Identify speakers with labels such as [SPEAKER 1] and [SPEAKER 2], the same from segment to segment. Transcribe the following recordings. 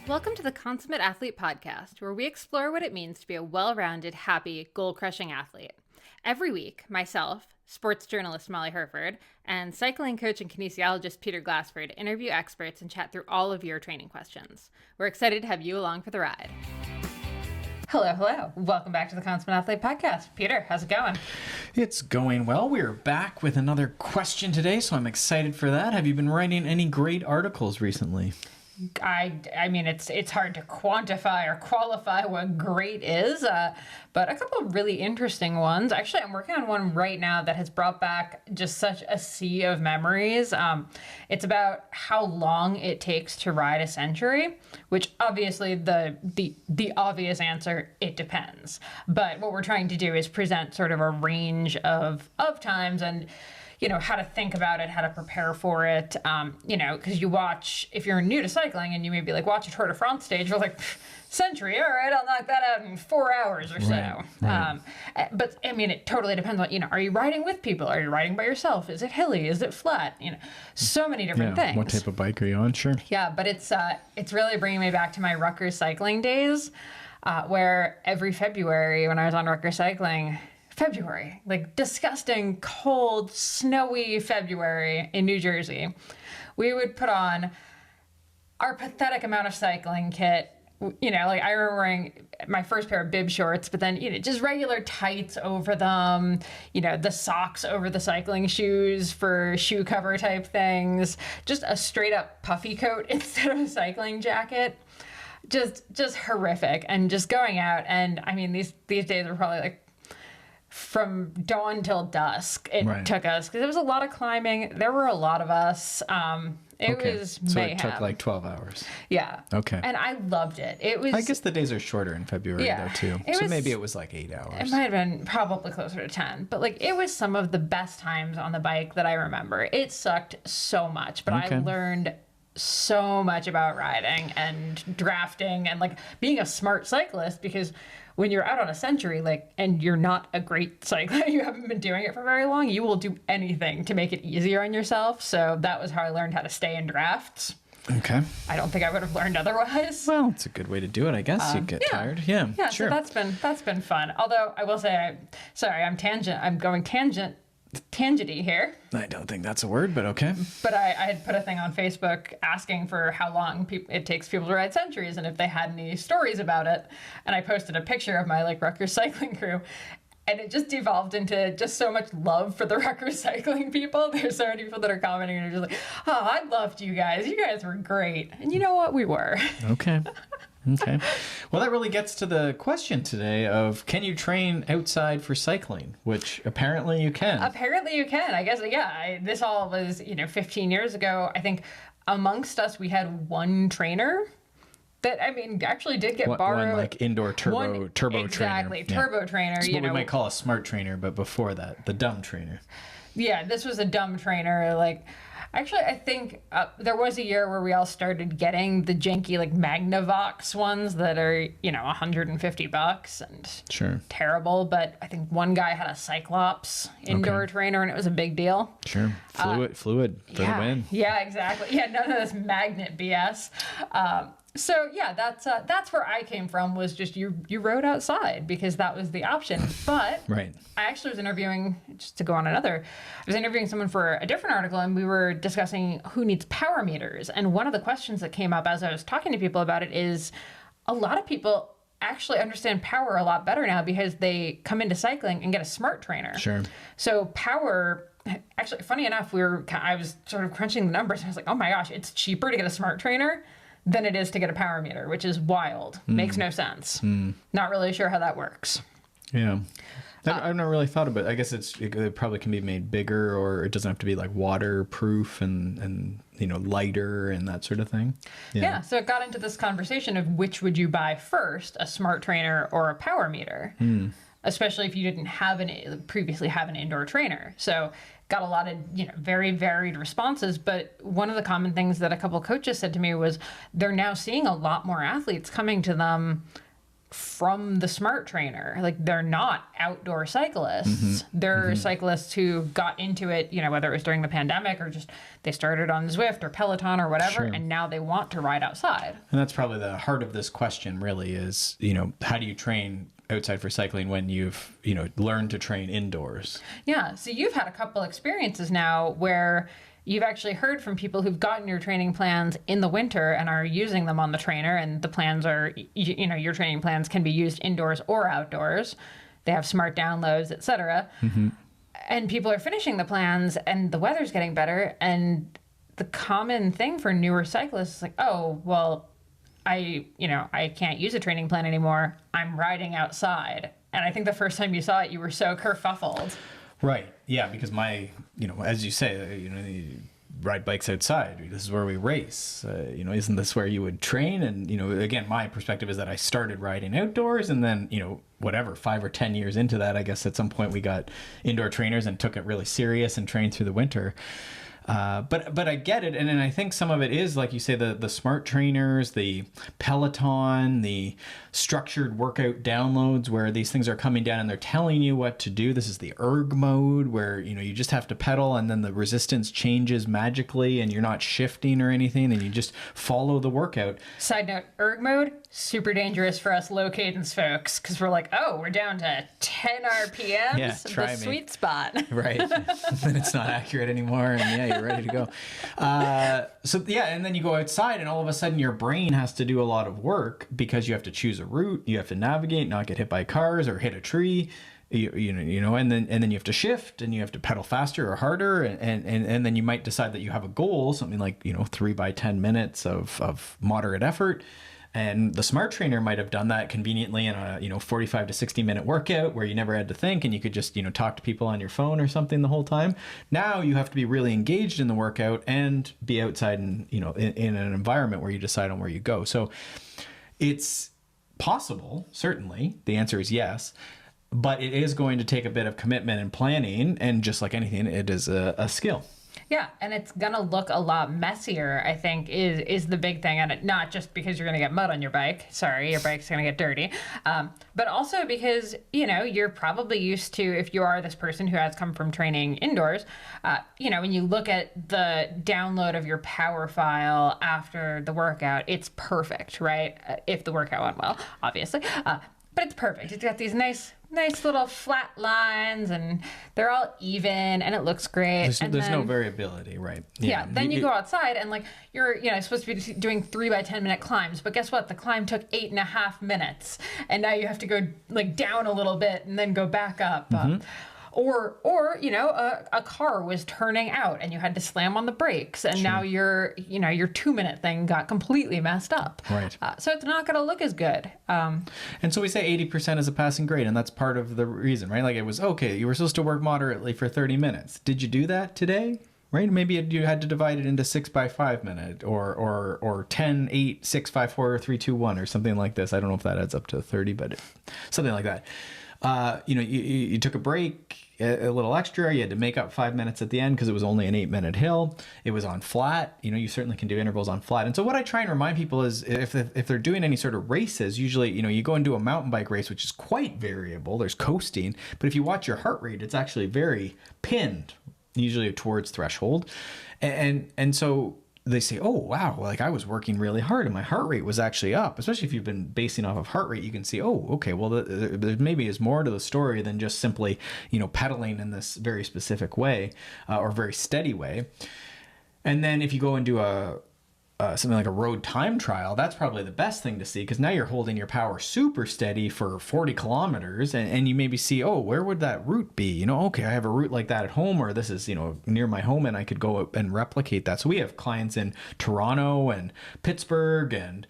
[SPEAKER 1] Welcome to the Consummate Athlete Podcast, where we explore what it means to be a well-rounded, happy, goal-crushing athlete. Every week, myself, sports journalist Molly Herford, and cycling coach and kinesiologist Peter Glassford interview experts and chat through all of your training questions. We're excited to have you along for the ride. Hello. Welcome back to the Consummate Athlete Podcast. Peter, how's it going?
[SPEAKER 2] It's going well. We're back with another question today, so I'm excited for that. Have you been writing any great articles recently?
[SPEAKER 1] I mean, it's hard to quantify or qualify what great is, but a couple of really interesting ones. Actually, I'm working on one right now that has brought back just such a sea of memories. It's about how long it takes to ride a century, which obviously the obvious answer, it depends. But what we're trying to do is present sort of a range of times and how to think about it, how to prepare for it, because you watch, if you're new to cycling and you maybe watch a Tour de France stage, you're like, century, all right, I'll knock that out in 4 hours or so.
[SPEAKER 2] Right.
[SPEAKER 1] But I mean, it totally depends on, are you riding with people? Are you riding by yourself? Is it hilly? Is it flat? So many different things.
[SPEAKER 2] What type of bike are you on? Sure.
[SPEAKER 1] Yeah, but it's really bringing me back to my Rutgers cycling days, where every February when I was on Rutgers cycling, disgusting, cold, snowy February in New Jersey, we would put on our pathetic amount of cycling kit. I remember wearing my first pair of bib shorts, but then, just regular tights over them, the socks over the cycling shoes for shoe cover type things, just a straight up puffy coat instead of a cycling jacket. Just horrific. And just going out. And I mean, these days were probably from dawn till dusk it took us, because it was a lot of climbing. There were a lot of us. It was mayhem.
[SPEAKER 2] So it took 12 hours.
[SPEAKER 1] Yeah.
[SPEAKER 2] Okay.
[SPEAKER 1] And I loved it.
[SPEAKER 2] I guess the days are shorter in February though too. Maybe it was 8 hours.
[SPEAKER 1] It might have been probably closer to 10. But it was some of the best times on the bike that I remember. It sucked so much, but I learned so much about riding and drafting and being a smart cyclist, because when you're out on a century, and you're not a great cyclist, you haven't been doing it for very long, you will do anything to make it easier on yourself. So that was how I learned how to stay in drafts.
[SPEAKER 2] Okay.
[SPEAKER 1] I don't think I would have learned otherwise.
[SPEAKER 2] Well, it's a good way to do it, I guess. You get tired. Yeah, sure.
[SPEAKER 1] So that's been fun. Although I will say, I'm going tangenty here.
[SPEAKER 2] I don't think that's a word, but okay.
[SPEAKER 1] But I had put a thing on Facebook asking for how long it takes people to ride centuries and if they had any stories about it. And I posted a picture of my Rutgers cycling crew. And it just devolved into just so much love for the Rutgers cycling people. There's so many people that are commenting and are just oh, I loved you guys. You guys were great. And you know what? We were.
[SPEAKER 2] Okay. Well, that really gets to the question today of, can you train outside for cycling? Which apparently you can.
[SPEAKER 1] Apparently you can. I guess, yeah. This all was, 15 years ago. I think amongst us, we had one trainer that, actually did get borrowed.
[SPEAKER 2] One indoor turbo trainer.
[SPEAKER 1] Exactly, turbo trainer.
[SPEAKER 2] It's what we might call a smart trainer, but before that, the dumb trainer.
[SPEAKER 1] Yeah, this was a dumb trainer. Actually, I think there was a year where we all started getting the janky Magnavox ones that are, $150 and
[SPEAKER 2] sure,
[SPEAKER 1] terrible. But I think one guy had a Cyclops indoor trainer, and it was a big deal.
[SPEAKER 2] Sure, fluid for the win.
[SPEAKER 1] Yeah, exactly. Yeah, none of this magnet BS. So yeah, that's where I came from, was just you rode outside because that was the option. But
[SPEAKER 2] right.
[SPEAKER 1] I actually was interviewing, just to go on I was interviewing someone for a different article, and we were discussing who needs power meters. And one of the questions that came up as I was talking to people about it is, a lot of people actually understand power a lot better now because they come into cycling and get a smart trainer.
[SPEAKER 2] Sure.
[SPEAKER 1] So power, actually, funny enough, I was sort of crunching the numbers, and I was like, oh my gosh, it's cheaper to get a smart trainer than it is to get a power meter, which is wild. Makes no sense. Not really sure how that works.
[SPEAKER 2] Yeah. I've not really thought about it. I guess it probably can be made bigger, or it doesn't have to be waterproof and lighter and that sort of thing.
[SPEAKER 1] Yeah. So it got into this conversation of which would you buy first, a smart trainer or a power meter, especially if you didn't previously have an indoor trainer. So got a lot of very varied responses. But one of the common things that a couple of coaches said to me was they're now seeing a lot more athletes coming to them from the smart trainer. Like, they're not outdoor cyclists. They're cyclists who got into it, you know, whether it was during the pandemic or just they started on Zwift or Peloton or whatever, and now they want to ride outside.
[SPEAKER 2] And that's probably the heart of this question, really, is, you know, how do you train outside for cycling when you've, you know, learned to train indoors?
[SPEAKER 1] Yeah. So you've had a couple experiences now where you've actually heard from people who've gotten your training plans in the winter and are using them on the trainer, and the plans are, you know, your training plans can be used indoors or outdoors. They have smart downloads, etc. And people are finishing the plans and the weather's getting better, and the common thing for newer cyclists is like, oh, well, I can't use a training plan anymore. I'm riding outside. And I think the first time you saw it, you were so kerfuffled.
[SPEAKER 2] Right. Yeah, because my, you know, as you say, you know, you ride bikes outside. This is where we race. You know, isn't this where you would train? And, you know, again, my perspective is that I started riding outdoors, and then, you know, whatever, 5 or 10 years into that, I guess at some point we got indoor trainers and took it really serious and trained through the winter. But I get it, and then I think some of it is, like you say, the smart trainers, the Peloton, the structured workout downloads where these things are coming down and they're telling you what to do. This is the erg mode where, you know, you just have to pedal and then the resistance changes magically and you're not shifting or anything, and you just follow the workout.
[SPEAKER 1] Side note, erg mode, super dangerous for us low cadence folks, because we're like, oh, we're down to 10 RPMs,
[SPEAKER 2] Yeah, try
[SPEAKER 1] the
[SPEAKER 2] me.
[SPEAKER 1] sweet spot.
[SPEAKER 2] Right. Then it's not accurate anymore, and yeah, you're ready to go. So yeah, and then you go outside and all of a sudden your brain has to do a lot of work because you have to choose a route, you have to navigate, not get hit by cars or hit a tree. You know, and then you have to shift and you have to pedal faster or harder, and then you might decide that you have a goal, something like, you know, 3 by 10 minutes of moderate effort. And the smart trainer might have done that conveniently in a, you know, 45 to 60 minute workout where you never had to think and you could just, you know, talk to people on your phone or something the whole time. Now you have to be really engaged in the workout and be outside and, you know, in an environment where you decide on where you go. So it's possible, certainly. The answer is yes. But it is going to take a bit of commitment and planning. And just like anything, it is a skill.
[SPEAKER 1] Yeah, and it's gonna look a lot messier, I think, is the big thing. And it, not just because you're gonna get mud on your bike. Sorry, your bike's gonna get dirty. But also because, you know, you're probably used to, if you are this person who has come from training indoors, you know, when you look at the download of your power file after the workout, it's perfect, right? If the workout went well, obviously. But it's perfect. It's got these nice little flat lines, and they're all even, and it looks great.
[SPEAKER 2] There's no variability, right?
[SPEAKER 1] Yeah. Then you go outside, and like you're, you know, supposed to be doing 3 by 10 minute climbs, but guess what? The climb took 8.5 minutes, and now you have to go like down a little bit and then go back up. Or you know, a car was turning out and you had to slam on the brakes, and now your 2 minute thing got completely messed up.
[SPEAKER 2] Right.
[SPEAKER 1] So it's not going to look as good.
[SPEAKER 2] And so we say 80% is a passing grade, and that's part of the reason, right? Like, it was okay, you were supposed to work moderately for 30 minutes. Did you do that today? Right? Maybe you had to divide it into 6 by 5 minute or 10, 8, 6, 5, 4, 3, 2, 1 or something like this. I don't know if that adds up to 30, but something like that. You know, you took a break, a little extra. You had to make up 5 minutes at the end because it was only an 8-minute hill. It was on flat. You know, you certainly can do intervals on flat. And so what I try and remind people is if they're doing any sort of races, usually, you know, you go and do a mountain bike race, which is quite variable. There's coasting. But if you watch your heart rate, it's actually very pinned, usually towards threshold. And so they say, oh, wow, like I was working really hard and my heart rate was actually up. Especially if you've been basing off of heart rate, you can see, oh, okay, well, there maybe is more to the story than just simply, you know, pedaling in this very specific way or very steady way. And then if you go and do something like a road time trial, that's probably the best thing to see, because now you're holding your power super steady for 40 kilometers and you maybe see, oh, where would that route be? You know, okay, I have a route like that at home, or this is, you know, near my home and I could go and replicate that. So we have clients in Toronto and Pittsburgh and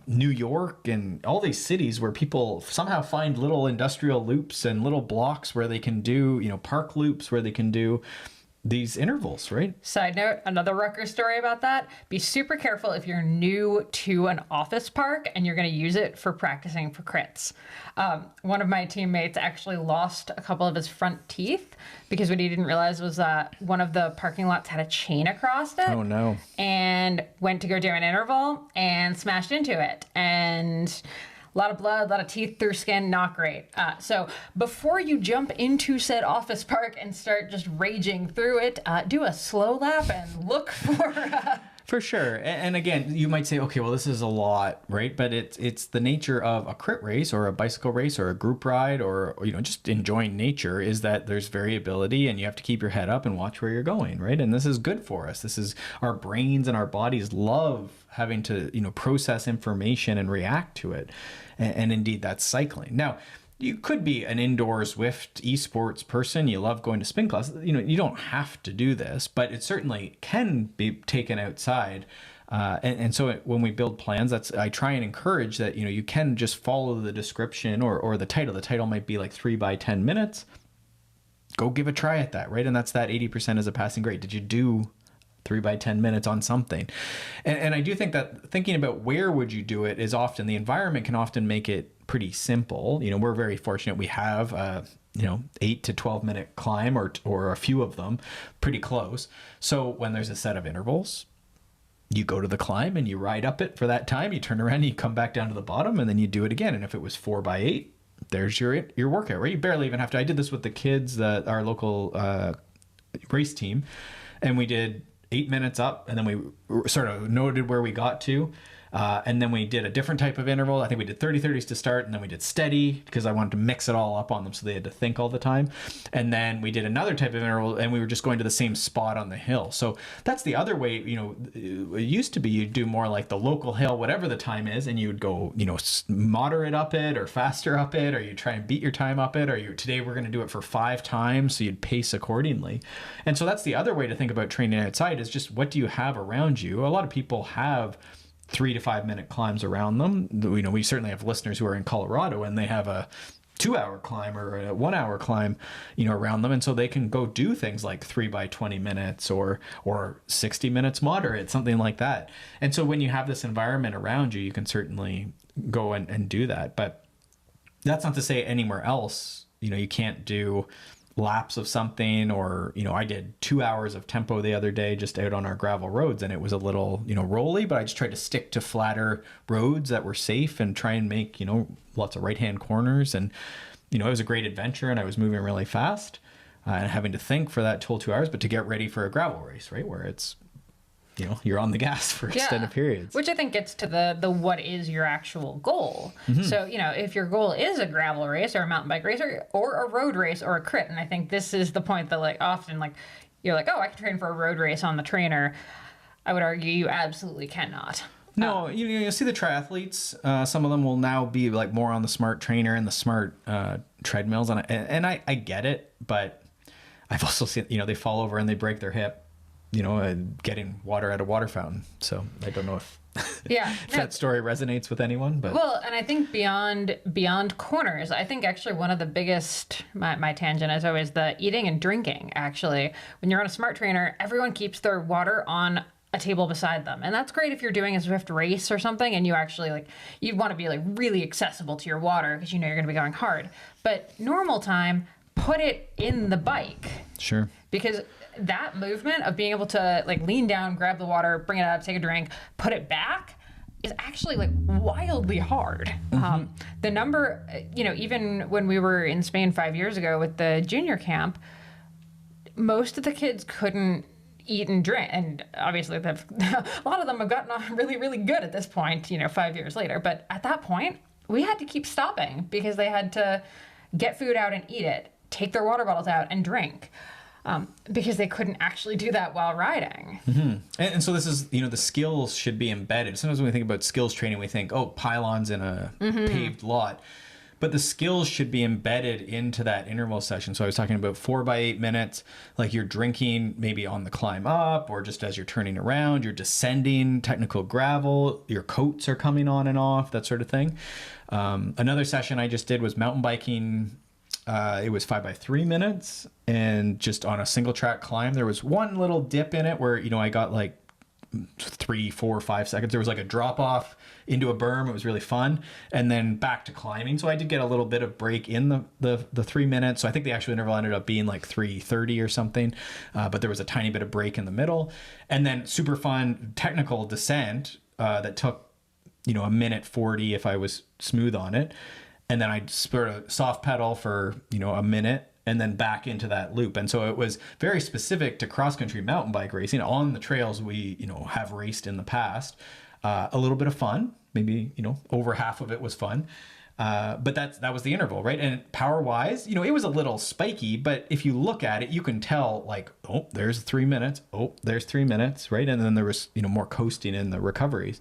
[SPEAKER 2] New York and all these cities where people somehow find little industrial loops and little blocks where they can do, you know, park loops where they can do these intervals, right?
[SPEAKER 1] Side note, another Rutgers story about that. Be super careful if you're new to an office park and you're going to use it for practicing for crits. One of my teammates actually lost a couple of his front teeth because what he didn't realize was that one of the parking lots had a chain across it.
[SPEAKER 2] Oh, no.
[SPEAKER 1] And went to go do an interval and smashed into it. And A lot of blood, a lot of teeth through skin, not great. So before you jump into said office park and start just raging through it, do a slow lap and look for...
[SPEAKER 2] For sure. And again, you might say, okay, well, this is a lot, right? But it's the nature of a crit race or a bicycle race or a group ride or just enjoying nature is that there's variability and you have to keep your head up and watch where you're going, right? And this is good for us. This is our brains and our bodies love having to, process information and react to it. And indeed, that's cycling. Now, you could be an indoor Zwift esports person. You love going to spin class. You don't have to do this, but it certainly can be taken outside. And so when we build plans, I try and encourage that, you can just follow the description or the title. The title might be like 3 by 10 minutes. Go give a try at that, right? And that's that 80% as a passing grade. Did you do 3 by 10 minutes on something? And I do think that thinking about where would you do it is often, the environment can often make it pretty simple. We're very fortunate. We have 8 to 12 minute climb or a few of them pretty close. So when there's a set of intervals, you go to the climb and you ride up it for that time. You turn around and you come back down to the bottom and then you do it again. And if it was 4 by 8, there's your workout, right? You barely even have to. I did this with the kids, our local race team, and we did 8 minutes up, and then we sort of noted where we got to. And then we did a different type of interval. I think we did 30-30s to start, and then we did steady because I wanted to mix it all up on them so they had to think all the time. And then we did another type of interval, and we were just going to the same spot on the hill. So that's the other way, it used to be you'd do more like the local hill, whatever the time is, and you would go, moderate up it or faster up it, or you try and beat your time up it, or today we're going to do it for 5 times, so you'd pace accordingly. And so that's the other way to think about training outside is just what do you have around you? A lot of people have 3 to 5 minute climbs around them. We certainly have listeners who are in Colorado and they have a 2-hour climb or a 1-hour climb, around them. And so they can go do things like 3 by 20 minutes or 60 minutes moderate, something like that. And so when you have this environment around you, you can certainly go and do that. But that's not to say anywhere else, you can't do laps of something, or I did 2 hours of tempo the other day just out on our gravel roads, and it was a little rolly, but I just tried to stick to flatter roads that were safe and try and make lots of right hand corners, and it was a great adventure, and I was moving really fast and having to think for that full 2 hours, but to get ready for a gravel race, right, where it's you're on the gas for extended periods.
[SPEAKER 1] Which I think gets to the what is your actual goal. Mm-hmm. So, if your goal is a gravel race or a mountain bike race or a road race or a crit, and I think this is the point that often you're like, oh, I can train for a road race on the trainer. I would argue you absolutely cannot.
[SPEAKER 2] No, you see the triathletes, some of them will now be more on the smart trainer and the smart treadmills. And I get it, but I've also seen, they fall over and they break their hip. Getting water at a water fountain. So I don't know if that story resonates with anyone, but
[SPEAKER 1] well, and I think beyond corners, I think actually one of the biggest my tangent is always the eating and drinking. Actually, when you're on a smart trainer, everyone keeps their water on a table beside them, and that's great if you're doing a Zwift race or something, and you actually you want to be really accessible to your water because you're going to be going hard. But normal time, put it in the bike.
[SPEAKER 2] Sure. Because
[SPEAKER 1] that movement of being able to lean down, grab the water, bring it up, take a drink, put it back is actually wildly hard. Mm-hmm. The number, even when we were in Spain 5 years ago with the junior camp, most of the kids couldn't eat and drink. And obviously a lot of them have gotten really, really good at this point, 5 years later. But at that point, we had to keep stopping because they had to get food out and eat it, take their water bottles out and drink. Because they couldn't actually do that while riding.
[SPEAKER 2] Mm-hmm. And so this is, the skills should be embedded. Sometimes when we think about skills training, we think, oh, pylons in a paved lot. But the skills should be embedded into that interval session. So I was talking about 4 by 8 minutes, you're drinking maybe on the climb up or just as you're turning around, you're descending technical gravel, your coats are coming on and off, that sort of thing. Another session I just did was mountain biking. It was 5 by 3 minutes, and just on a single track climb, there was one little dip in it where, I got 3, 4, 5 seconds. There was a drop off into a berm. It was really fun. And then back to climbing. So I did get a little bit of break in the 3 minutes. So I think the actual interval ended up being 3:30 or something. But there was a tiny bit of break in the middle, and then super fun technical descent, that took a minute 40 if I was smooth on it. And then I'd sort of soft pedal for, a minute and then back into that loop. And so it was very specific to cross-country mountain bike racing. On the trails we, have raced in the past. A little bit of fun, maybe, over half of it was fun. But that was the interval, right? And power-wise, it was a little spiky, but if you look at it, you can tell like, oh, there's 3 minutes. Oh, there's 3 minutes, right? And then there was, more coasting in the recoveries.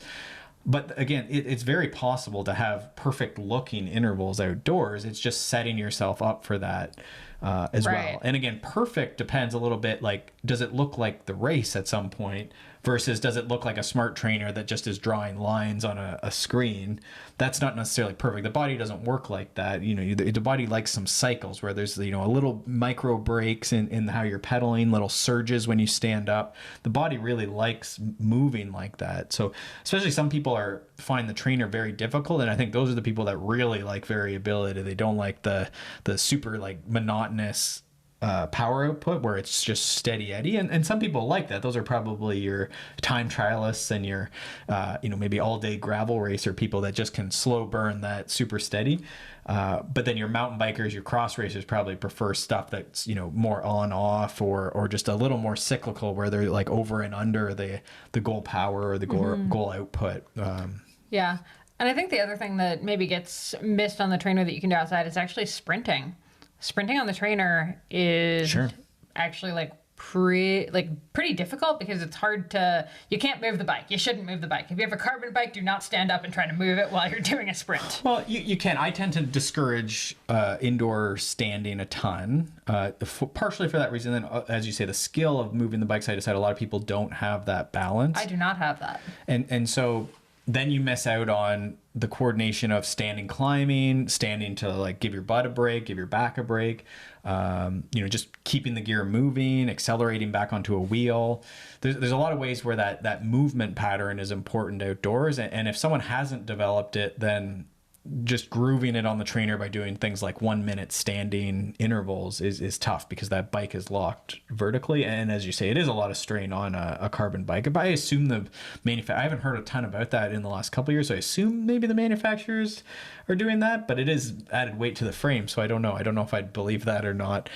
[SPEAKER 2] But again, it's very possible to have perfect looking intervals outdoors. It's just setting yourself up for that as well. And again, perfect depends a little bit, like, does it look like the race at some point versus does it look like a smart trainer that just is drawing lines on a screen? That's not necessarily perfect. The body doesn't work like that. The body likes some cycles where there's, a little micro breaks in how you're pedaling, little surges when you stand up. The body really likes moving like that. So especially some people find the trainer very difficult. And I think those are the people that really like variability. They don't like the super like monotonous power output where it's just steady Eddie, and some people like that. Those are probably your time trialists and your maybe all day gravel racer people that just can slow burn that super steady. But then your mountain bikers, your cross racers probably prefer stuff that's more on off or just a little more cyclical where they're like over and under the goal power or the goal output.
[SPEAKER 1] Yeah. And I think the other thing that maybe gets missed on the trainer that you can do outside is actually sprinting. Sprinting on the trainer is actually pretty difficult because it's hard you can't move the bike. You shouldn't move the bike. If you have a carbon bike, do not stand up and try to move it while you're doing a sprint.
[SPEAKER 2] Well, you can. I tend to discourage indoor standing a ton, partially for that reason. Then, as you say, the skill of moving the bike side to side, a lot of people don't have that balance.
[SPEAKER 1] I do not have that.
[SPEAKER 2] And so then you miss out on the coordination of standing climbing, standing to like give your butt a break, give your back a break, just keeping the gear moving, accelerating back onto a wheel. There's a lot of ways where that movement pattern is important outdoors. And if someone hasn't developed it, then just grooving it on the trainer by doing things like 1 minute standing intervals is tough because that bike is locked vertically. And as you say, it is a lot of strain on a carbon bike. But I assume I haven't heard a ton about that in the last couple of years. So I assume maybe the manufacturers are doing that, but it is added weight to the frame. So I don't know. I don't know if I'd believe that or not.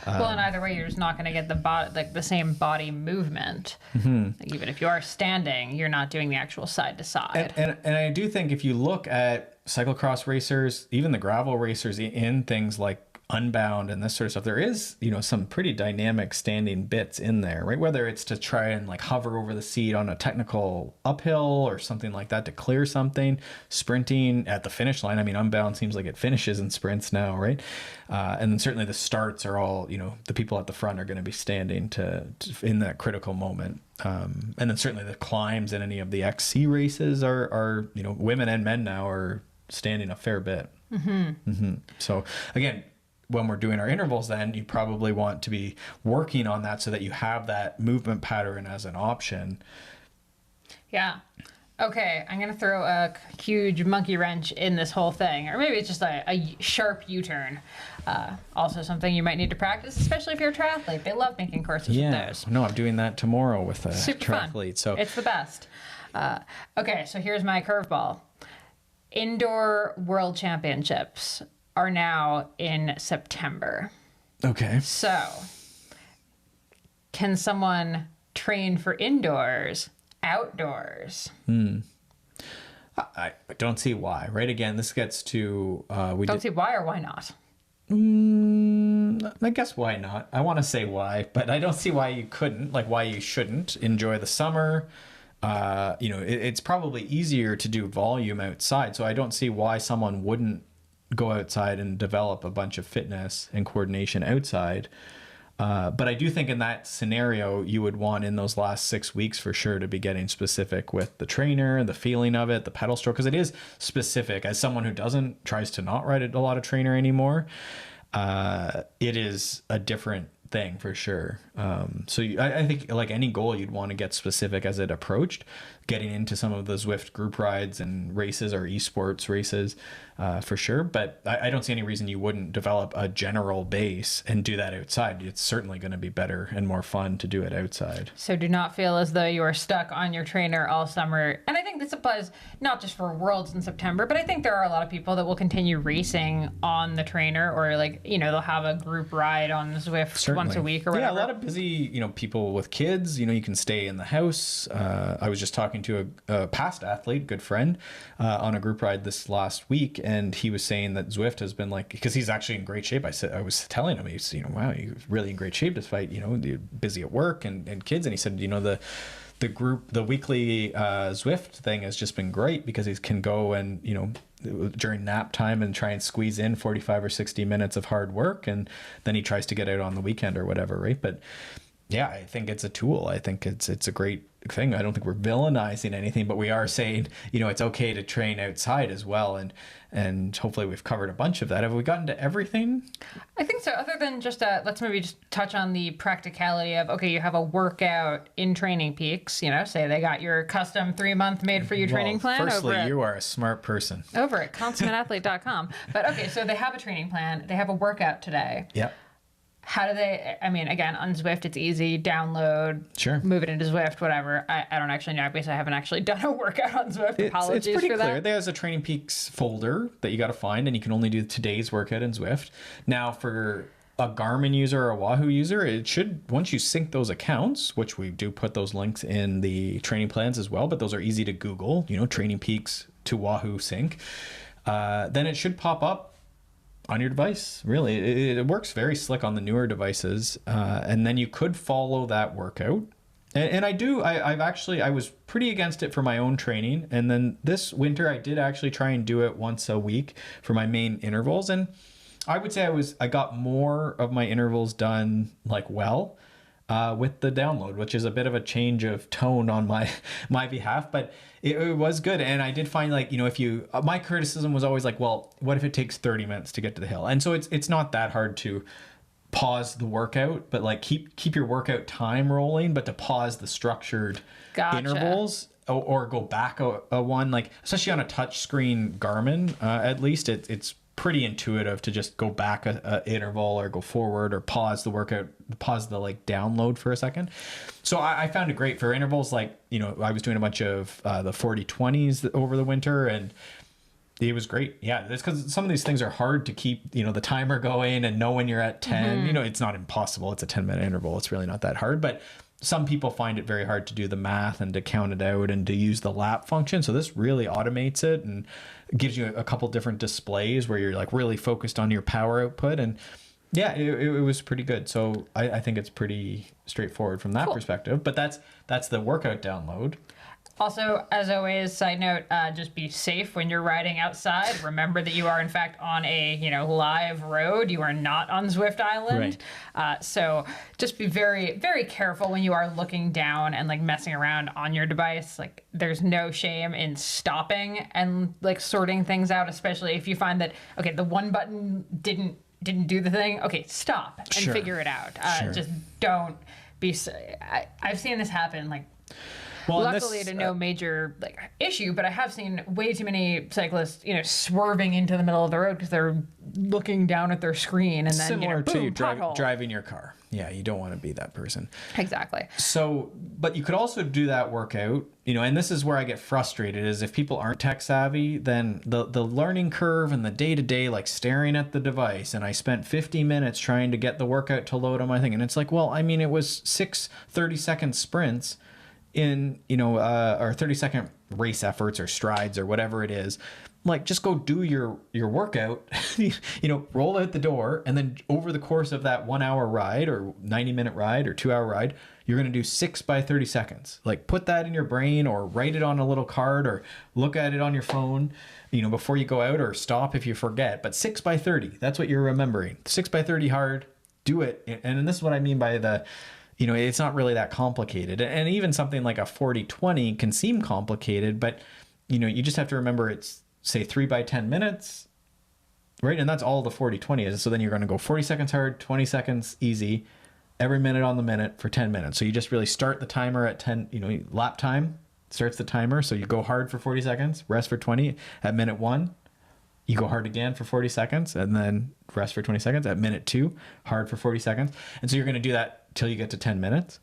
[SPEAKER 1] Well, and either way, you're just not going to get the same body movement. Like, even if you are standing, you're not doing the actual side to side.
[SPEAKER 2] And I do think if you look at cyclocross racers, even the gravel racers in things like Unbound and this sort of stuff, there is, some pretty dynamic standing bits in there, right? Whether it's to try and like hover over the seat on a technical uphill or something like that to clear something, sprinting at the finish line. I mean, Unbound seems like it finishes in sprints now, right? And then certainly the starts are all, the people at the front are going to be standing to in that critical moment. And then certainly the climbs in any of the XC races are women and men now are standing a fair bit. So again, when we're doing our intervals, then you probably want to be working on that so that you have that movement pattern as an option.
[SPEAKER 1] Yeah. Okay, I'm going to throw a huge monkey wrench in this whole thing, or maybe it's just a sharp U-turn. Also something you might need to practice, especially if you're a triathlete. They love making courses with those.
[SPEAKER 2] No, I'm doing that tomorrow with a
[SPEAKER 1] Super
[SPEAKER 2] triathlete.
[SPEAKER 1] Fun.
[SPEAKER 2] So
[SPEAKER 1] it's the best. Okay, so here's my curveball. Indoor World Championships are now in September.
[SPEAKER 2] Okay.
[SPEAKER 1] So, can someone train for indoors outdoors?
[SPEAKER 2] I don't see why, right? Again, this gets to...
[SPEAKER 1] see why or why not?
[SPEAKER 2] I guess why not? I want to say why, but I don't see why you couldn't, like why you shouldn't enjoy the summer. It's probably easier to do volume outside, so I don't see why someone wouldn't go outside and develop a bunch of fitness and coordination outside. But I do think in that scenario, you would want in those last 6 weeks for sure to be getting specific with the trainer, the feeling of it, the pedal stroke, because it is specific. As someone who tries to not ride a lot of trainer anymore, it is a different thing for sure. I think like any goal, you'd want to get specific as it approached, getting into some of the Zwift group rides and races or esports races for sure. But I don't see any reason you wouldn't develop a general base and do that outside. It's certainly going to be better and more fun to do it outside.
[SPEAKER 1] So do not feel as though you are stuck on your trainer all summer. And I think this applies not just for Worlds in September, but I think there are a lot of people that will continue racing on the trainer, or like, you know, they'll have a group ride on Zwift
[SPEAKER 2] Certainly.
[SPEAKER 1] once a week or whatever.
[SPEAKER 2] Yeah, a lot of busy, you know, people with kids, you know, you can stay in the house. I was just talking to a past athlete, good friend, on a group ride this last week, and he was saying that Zwift has been like, because he's actually in great shape. I was telling him, he's, you know, wow, he's really in great shape despite, you know, busy at work and kids. And he said, you know, the weekly Zwift thing has just been great because he can go and, you know, during nap time and try and squeeze in 45 or 60 minutes of hard work, and then he tries to get out on the weekend or whatever, right? But yeah, I think it's a tool. I think it's a great thing. I don't think we're villainizing anything, but we are saying, you know, it's okay to train outside as well, and hopefully we've covered a bunch of that. Have we gotten to everything?
[SPEAKER 1] I think so. Other than just let's maybe just touch on the practicality of, okay, you have a workout in Training Peaks, you know, say they got your custom 3-month made for you training plan.
[SPEAKER 2] Firstly, you are a smart person.
[SPEAKER 1] Over at consummateathlete.com. But okay, so they have a training plan. They have a workout today.
[SPEAKER 2] Yep.
[SPEAKER 1] How do they, I mean, again, on Zwift, it's easy, download,
[SPEAKER 2] sure,
[SPEAKER 1] move it into Zwift, whatever. I don't actually know, because I haven't actually done a workout on Zwift. Apologies
[SPEAKER 2] it's pretty
[SPEAKER 1] for
[SPEAKER 2] clear.
[SPEAKER 1] that.
[SPEAKER 2] There's a Training Peaks folder that you got to find, and you can only do today's workout in Zwift. Now, for a Garmin user or a Wahoo user, it should, once you sync those accounts, which we do put those links in the training plans as well, but those are easy to Google, you know, Training Peaks to Wahoo sync, then it should pop up on your device. Really, it works very slick on the newer devices, and then you could follow that workout. And I was pretty against it for my own training, and then this winter I did actually try and do it once a week for my main intervals, and I would say I got more of my intervals done like well with the download, which is a bit of a change of tone on my behalf, but it was good. And I did find, like, you know, if you, my criticism was always like, well, what if it takes 30 minutes to get to the hill? And so it's not that hard to pause the workout, but like keep your workout time rolling, but to pause the structured intervals or go back a one, like especially on a touch screen Garmin, at least it's pretty intuitive to just go back a interval or go forward or pause the workout, pause the like download for a second. So I found it great for intervals. Like, you know, I was doing a bunch of the 40-20s over the winter, and it was great. Yeah, it's because some of these things are hard to keep, you know, the timer going and know when you're at 10. Mm-hmm. You know, it's not impossible. It's a 10-minute interval. It's really not that hard, but some people find it very hard to do the math and to count it out and to use the lap function. So this really automates it and gives you a couple different displays where you're like really focused on your power output. And yeah, it was pretty good. So I think it's pretty straightforward from that perspective, but that's the workout download.
[SPEAKER 1] Also, as always, side note, just be safe when you're riding outside. Remember that you are, in fact, on a, you know, live road. You are not on Zwift Island. Right. So just be very, very careful when you are looking down and, like, messing around on your device. Like, there's no shame in stopping and, like, sorting things out, especially if you find that, okay, the one button didn't do the thing. Okay, stop and figure it out. Just don't be... I've seen this happen, like... Well, luckily, to no major like issue, but I have seen way too many cyclists, you know, swerving into the middle of the road because they're looking down at their screen, and then
[SPEAKER 2] similar
[SPEAKER 1] boom,
[SPEAKER 2] to you driving your car. Yeah, you don't want to be that person.
[SPEAKER 1] Exactly.
[SPEAKER 2] So, but you could also do that workout, you know, and this is where I get frustrated is if people aren't tech savvy, then the learning curve and the day-to-day, like staring at the device, and I spent 50 minutes trying to get the workout to load on my thing, and it's like, well, I mean, it was 6 30-second sprints in, you know, or 30-second race efforts or strides or whatever it is. Like, just go do your workout, you know, roll out the door, and then over the course of that 1 hour ride or 90-minute ride or 2 hour ride, you're going to do 6 by 30 seconds. Like, put that in your brain or write it on a little card or look at it on your phone, you know, before you go out, or stop if you forget. But 6 by 30, that's what you're remembering. 6 by 30 hard, do it. And this is what I mean by the, you know, it's not really that complicated. And even something like a 40-20 can seem complicated, but, you know, you just have to remember it's, say, 3 by 10 minutes, right? And that's all the 40-20 is. So then you're going to go 40 seconds hard, 20 seconds easy, every minute on the minute for 10 minutes. So you just really start the timer at 10, lap time starts the timer. So you go hard for 40 seconds, rest for 20. At minute 1, you go hard again for 40 seconds and then rest for 20 seconds. At minute 2, hard for 40 seconds. And so you're going to do that till you get to 10 minutes.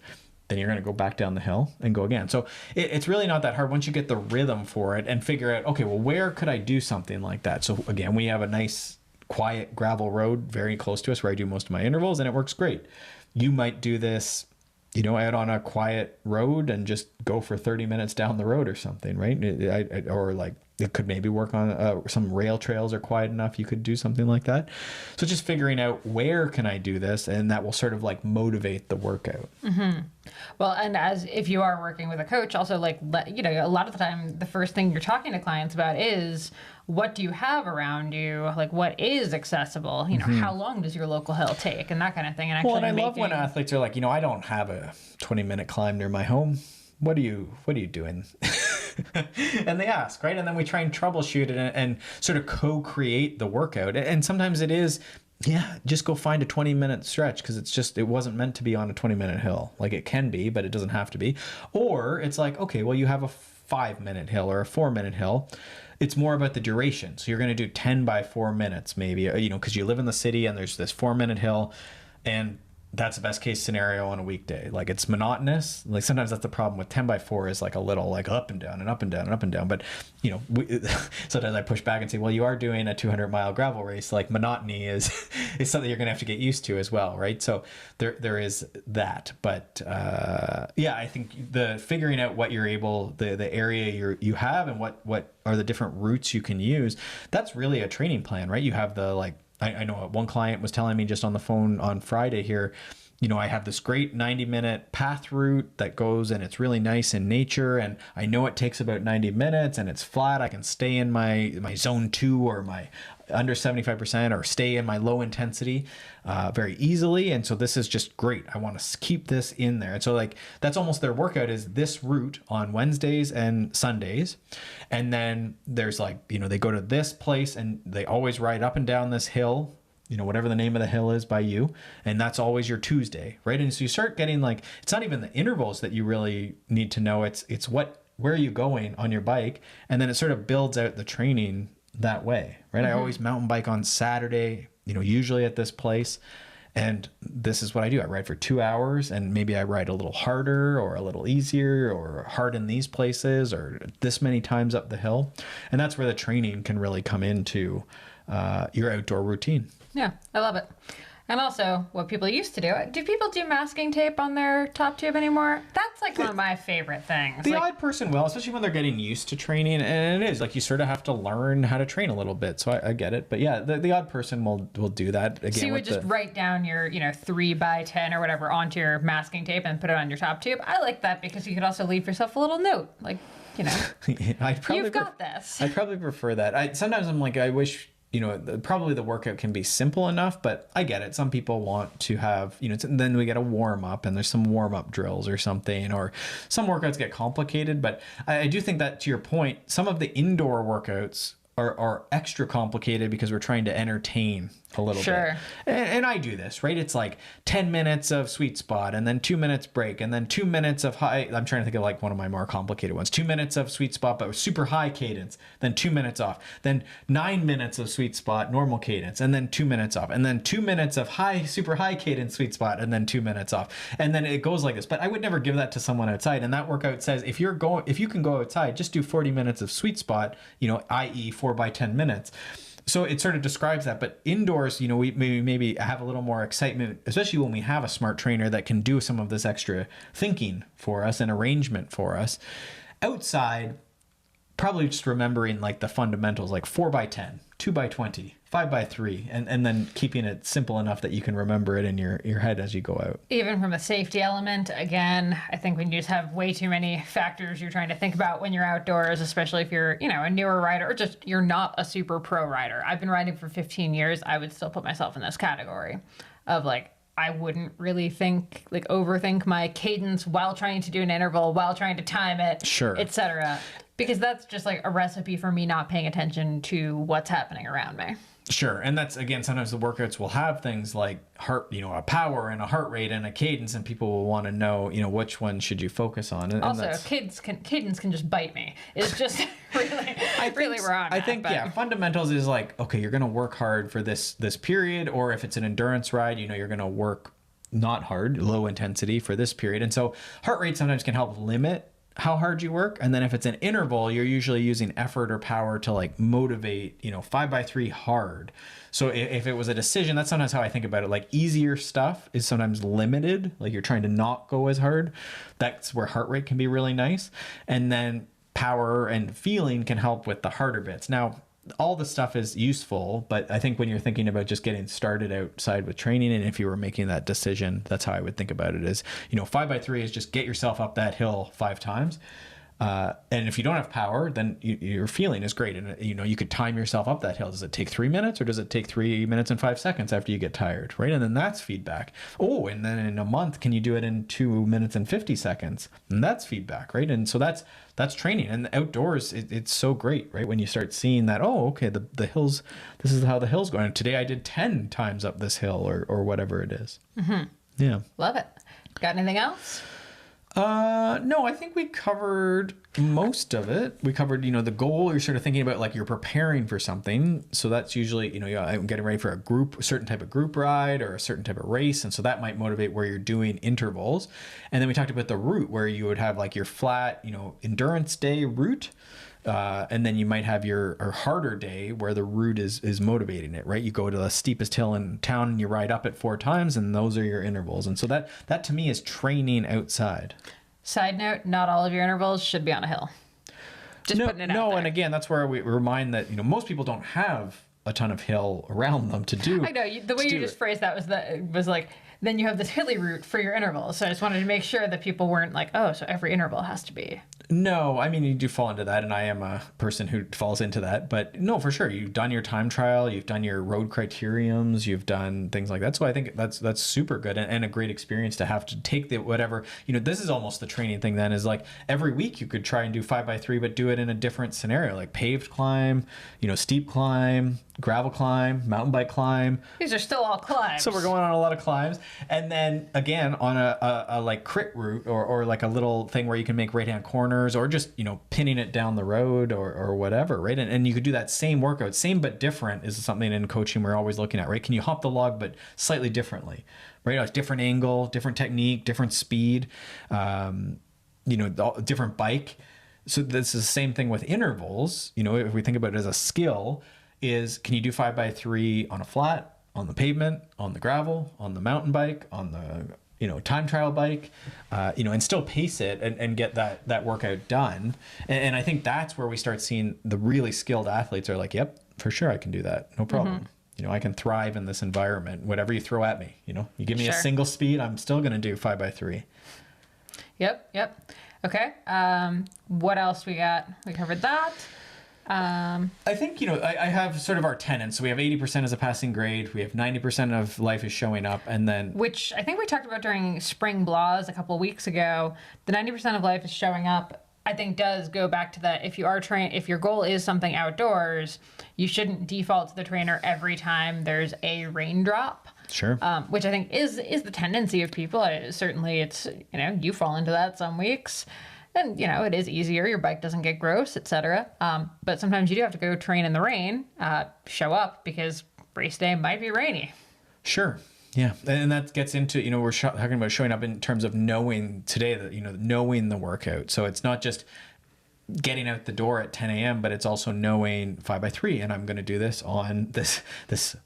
[SPEAKER 2] Then you're going to go back down the hill and go again. So it's really not that hard once you get the rhythm for it and figure out, okay, well, where could I do something like that? So again, we have a nice quiet gravel road very close to us where I do most of my intervals, and it works great. You might do this, out on a quiet road and just go for 30 minutes down the road or something, right? Or like it could maybe work on some rail trails are quiet enough. You could do something like that. So just figuring out where can I do this, and that will sort of like motivate the workout.
[SPEAKER 1] Mm-hmm. Well, and as if you are working with a coach, also like, a lot of the time, the first thing you're talking to clients about is what do you have around you? Like what is accessible? How long does your local hill take and that kind of thing. And actually
[SPEAKER 2] and I love when athletes are like, I don't have a 20-minute climb near my home. What are you doing? And they ask, right? And then we try and troubleshoot it and sort of co-create the workout. And sometimes it is, just go find a 20-minute stretch because it wasn't meant to be on a 20-minute hill. Like it can be, but it doesn't have to be. Or it's like, okay, well, you have a 5-minute hill or a 4-minute hill. It's more about the duration. So you're going to do 10 by 4 minutes maybe, because you live in the city and there's this 4-minute hill, and that's the best case scenario on a weekday. Like it's monotonous. Like sometimes that's the problem with 10 by 4 is like a little like up and down and up and down and up and down. But, sometimes I push back and say, well, you are doing a 200-mile gravel race. Like monotony is something you're going to have to get used to as well, right? So there is that. But I think the figuring out what you're able, the area you have and what are the different routes you can use, that's really a training plan, right? You have the like, I know one client was telling me just on the phone on Friday here, I have this great 90-minute path route that goes and it's really nice in nature. And I know it takes about 90 minutes and it's flat. I can stay in my zone 2 or my under 75% or stay in my low intensity very easily. And so this is just great. I want to keep this in there. And so like, that's almost their workout is this route on Wednesdays and Sundays. And then there's like, they go to this place and they always ride up and down this hill, whatever the name of the hill is by you. And that's always your Tuesday, right? And so you start getting like, it's not even the intervals that you really need to know. It's where are you going on your bike? And then it sort of builds out the training that way, right? Mm-hmm. I always mountain bike on Saturday, usually at this place. And this is what I do. I ride for 2 hours and maybe I ride a little harder or a little easier or hard in these places or this many times up the hill. And that's where the training can really come into your outdoor routine.
[SPEAKER 1] Yeah, I love it. And also, what people used to do people do masking tape on their top tube anymore? That's like one of my favorite things.
[SPEAKER 2] The odd person will, especially when they're getting used to training. And it is like you sort of have to learn how to train a little bit. So I get it. But yeah, the odd person will do that. Again,
[SPEAKER 1] so you would just write down your 3 by 10 or whatever onto your masking tape and put it on your top tube. I like that because you could also leave yourself a little note. Like, you've got this.
[SPEAKER 2] I probably prefer that. Sometimes I'm like, I wish... probably the workout can be simple enough, but I get it. Some people want to have, then we get a warm up and there's some warm up drills or something, or some workouts get complicated. But I do think that to your point, some of the indoor workouts are extra complicated because we're trying to entertain a little bit. And I do this, right? It's like 10 minutes of sweet spot and then 2 minutes break and then 2 minutes of high. I'm trying to think of like one of my more complicated ones. 2 minutes of sweet spot, but with super high cadence, then 2 minutes off, then 9 minutes of sweet spot, normal cadence, and then 2 minutes off, and then 2 minutes of super high cadence sweet spot, and then 2 minutes off. And then it goes like this. But I would never give that to someone outside. And that workout says, if you can go outside, just do 40 minutes of sweet spot, i.e. 4 by 10 minutes. So it sort of describes that. But indoors, we maybe have a little more excitement, especially when we have a smart trainer that can do some of this extra thinking for us and arrangement for us. Outside, probably just remembering like the fundamentals, like 4 by 10, 2 by 20, 5 by 3, and then keeping it simple enough that you can remember it in your head as you go out.
[SPEAKER 1] Even from a safety element, again, I think when you just have way too many factors you're trying to think about when you're outdoors, especially if you're, a newer rider or just you're not a super pro rider. I've been riding for 15 years. I would still put myself in this category of like, I wouldn't really overthink my cadence while trying to do an interval, while trying to time it,
[SPEAKER 2] Sure.
[SPEAKER 1] etc. Because that's just like a recipe for me not paying attention to what's happening around me.
[SPEAKER 2] Sure. And that's, again, sometimes the workouts will have things like a power and a heart rate and a cadence, and people will want to know, which one should you focus on. And
[SPEAKER 1] Also, cadence can just bite me. It's just really wrong.
[SPEAKER 2] I think, fundamentals is like, okay, you're going to work hard for this period, or if it's an endurance ride, you're going to work not hard, low intensity for this period. And so heart rate sometimes can help limit how hard you work. And then if it's an interval, you're usually using effort or power to like motivate, 5x3 hard. So if it was a decision, that's sometimes how I think about it. Like easier stuff is sometimes limited. Like you're trying to not go as hard. That's where heart rate can be really nice. And then power and feeling can help with the harder bits. Now, all the stuff is useful, but I think when you're thinking about just getting started outside with training, and if you were making that decision, that's how I would think about it is, 5x3 is just get yourself up that hill 5 times. And if you don't have power, then your feeling is great. And, you could time yourself up that hill. Does it take 3 minutes or does it take 3 minutes and 5 seconds after you get tired? Right. And then that's feedback. Oh, and then in a month, can you do it in 2 minutes and 50 seconds? And that's feedback. Right. And so that's training. And outdoors, it's so great. Right. When you start seeing that, oh, okay, the hills, this is how the hill's going. Today I did 10 times up this hill or whatever it is. Mm-hmm. Yeah.
[SPEAKER 1] Love it. Got anything else?
[SPEAKER 2] No, I think we covered most of it. We covered, the goal. You're sort of thinking about like you're preparing for something. So that's usually, I'm getting ready for a certain type of group ride or a certain type of race. And so that might motivate where you're doing intervals. And then we talked about the route where you would have like your flat, endurance day route. And then you might have your harder day where the route is motivating it, right? You go to the steepest hill in town and you ride up it 4 times, and those are your intervals. And so that to me is training outside.
[SPEAKER 1] Side note, not all of your intervals should be on a hill. Just putting it out there.
[SPEAKER 2] And again, that's where we remind that, most people don't have a ton of hill around them to do.
[SPEAKER 1] I know, the way you just phrased that was like, then you have this hilly route for your intervals. So I just wanted to make sure that people weren't like, oh, so every interval has to be.
[SPEAKER 2] No, I mean, you do fall into that, and I am a person who falls into that. But no, for sure, you've done your time trial, you've done your road criteriums, you've done things like that. So I think that's super good and a great experience to have to take the whatever. This is almost the training thing then is like every week you could try and do 5x3, but do it in a different scenario, like paved climb, steep climb, gravel climb, mountain bike climb.
[SPEAKER 1] These are still all climbs.
[SPEAKER 2] So we're going on a lot of climbs. And then again, on a like crit route or like a little thing where you can make right-hand corners or just, pinning it down the road or whatever, right? And you could do that same workout, same but different is something in coaching we're always looking at, right? Can you hop the log but slightly differently, right? A different angle, different technique, different speed, different bike. So this is the same thing with intervals. If we think about it as a skill, is can you do 5x3 on a flat, on the pavement, on the gravel, on the mountain bike, on the time trial bike, and still pace it and get that workout done. And I think that's where we start seeing the really skilled athletes are like, yep, for sure I can do that, no problem. I can thrive in this environment, whatever you throw at me. You give me a single speed, I'm still going to do 5x3.
[SPEAKER 1] Yep. Okay. What else we got? We covered that.
[SPEAKER 2] I think, I have sort of our tenets. So we have 80% as a passing grade. We have 90% of life is showing up. And then,
[SPEAKER 1] which I think we talked about during Spring Blahs a couple of weeks ago, the 90% of life is showing up, I think does go back to that. If your goal is something outdoors, you shouldn't default to the trainer every time there's a raindrop.
[SPEAKER 2] Sure.
[SPEAKER 1] Which I think is the tendency of people. Certainly it's, you fall into that some weeks. And, it is easier. Your bike doesn't get gross, etc. But sometimes you do have to go train in the rain, show up because race day might be rainy.
[SPEAKER 2] Sure. Yeah. And that gets into, we're talking about showing up in terms of knowing today that, knowing the workout. So it's not just getting out the door at 10 a.m., but it's also knowing 5x3 and I'm going to do this on this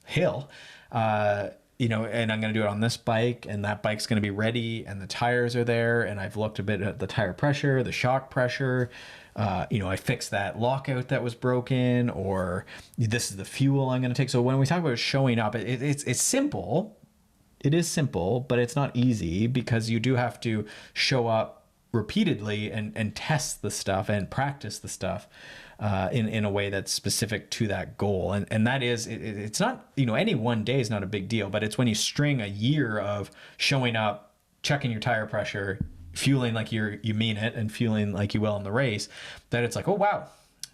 [SPEAKER 2] hill. And I'm going to do it on this bike and that bike's going to be ready and the tires are there. And I've looked a bit at the tire pressure, the shock pressure. I fixed that lockout that was broken, or this is the fuel I'm going to take. So when we talk about showing up, it's simple. It is simple, but it's not easy because you do have to show up repeatedly and test the stuff and practice the stuff in a way that's specific to that goal. And that is, it's not, any one day is not a big deal, but it's when you string a year of showing up, checking your tire pressure, fueling like you mean it, and fueling like you will in the race, that it's like, oh, wow.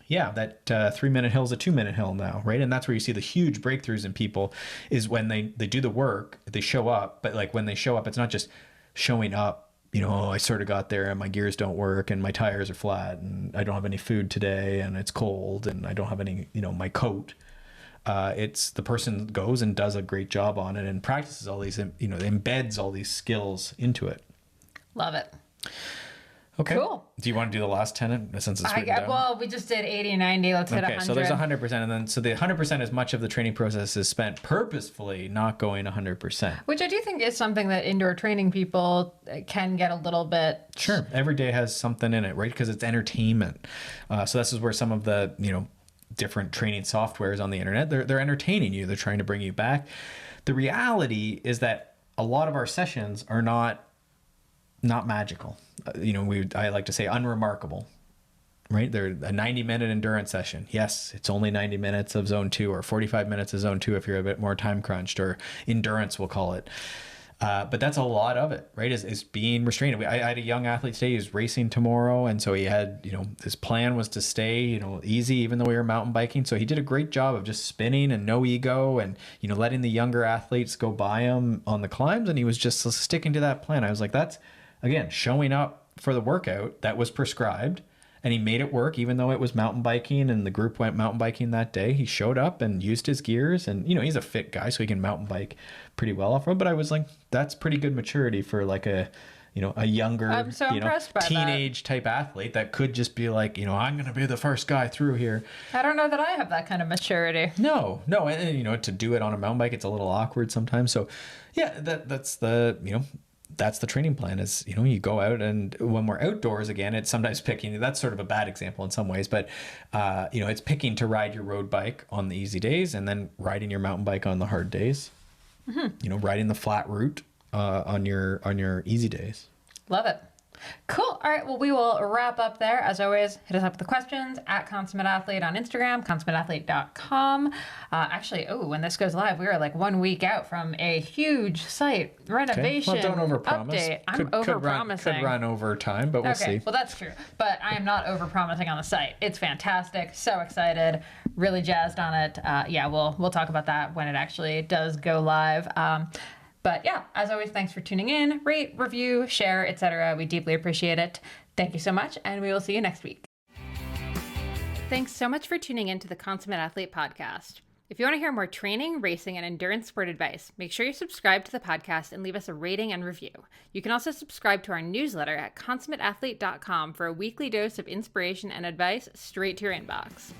[SPEAKER 2] Yeah, that 3-minute hill is a 2-minute hill now, right? And that's where you see the huge breakthroughs in people, is when they do the work, they show up, but like when they show up, it's not just showing up, I sort of got there and my gears don't work and my tires are flat and I don't have any food today and it's cold and I don't have any, my coat. It's the person goes and does a great job on it and practices all these, embeds all these skills into it.
[SPEAKER 1] Love it.
[SPEAKER 2] Okay.
[SPEAKER 1] Cool.
[SPEAKER 2] Do you want to do the last tenet since it's written down?
[SPEAKER 1] Well, we just did 80, 90. Let's hit 100.
[SPEAKER 2] Okay, so there's 100%. And then, so the 100% is much of the training process is spent purposefully not going 100%.
[SPEAKER 1] Which I do think is something that indoor training people can get a little bit.
[SPEAKER 2] Sure. Every day has something in it, right? Because it's entertainment. So this is where some of the, different training softwares on the internet, they're entertaining you. They're trying to bring you back. The reality is that a lot of our sessions are not magical. I like to say unremarkable, right? They're a 90-minute endurance session. Yes, it's only 90 minutes of zone 2 or 45 minutes of zone 2 if you're a bit more time crunched, or endurance, we'll call it. But that's a lot of it, right? Is being restrained. I had a young athlete today who's racing tomorrow. And so he had, his plan was to stay, easy, even though we were mountain biking. So he did a great job of just spinning and no ego and, letting the younger athletes go by him on the climbs. And he was just sticking to that plan. I was like, that's, again, showing up for the workout that was prescribed, and he made it work even though it was mountain biking and the group went mountain biking that day. He showed up and used his gears, and he's a fit guy, so he can mountain bike pretty well off road. But I was like, that's pretty good maturity for like a younger,
[SPEAKER 1] I'm so impressed by
[SPEAKER 2] teenage type athlete that could just be like, I'm going to be the first guy through here.
[SPEAKER 1] I don't know that I have that kind of maturity.
[SPEAKER 2] No. And to do it on a mountain bike, it's a little awkward sometimes. So yeah, that's the, that's the training plan is, you go out, and when we're outdoors again, it's sometimes picking, that's sort of a bad example in some ways, but, it's picking to ride your road bike on the easy days and then riding your mountain bike on the hard days, riding the flat route, on your easy days.
[SPEAKER 1] Love it. Cool. All right. Well, we will wrap up there. As always, hit us up with the questions at Consummate Athlete on Instagram, consummateathlete.com. Actually, when this goes live, we are like 1 week out from a huge site renovation
[SPEAKER 2] Well, don't overpromise.
[SPEAKER 1] update. I'm overpromising.
[SPEAKER 2] Could run over time, but we'll see.
[SPEAKER 1] Well, that's true. But I am not overpromising on the site. It's fantastic. So excited. Really jazzed on it. We'll talk about that when it actually does go live. But yeah, as always, thanks for tuning in. Rate, review, share, etc. We deeply appreciate it. Thank you so much, and we will see you next week. Thanks so much for tuning in to the Consummate Athlete podcast. If you want to hear more training, racing, and endurance sport advice, make sure you subscribe to the podcast and leave us a rating and review. You can also subscribe to our newsletter at consummateathlete.com for a weekly dose of inspiration and advice straight to your inbox.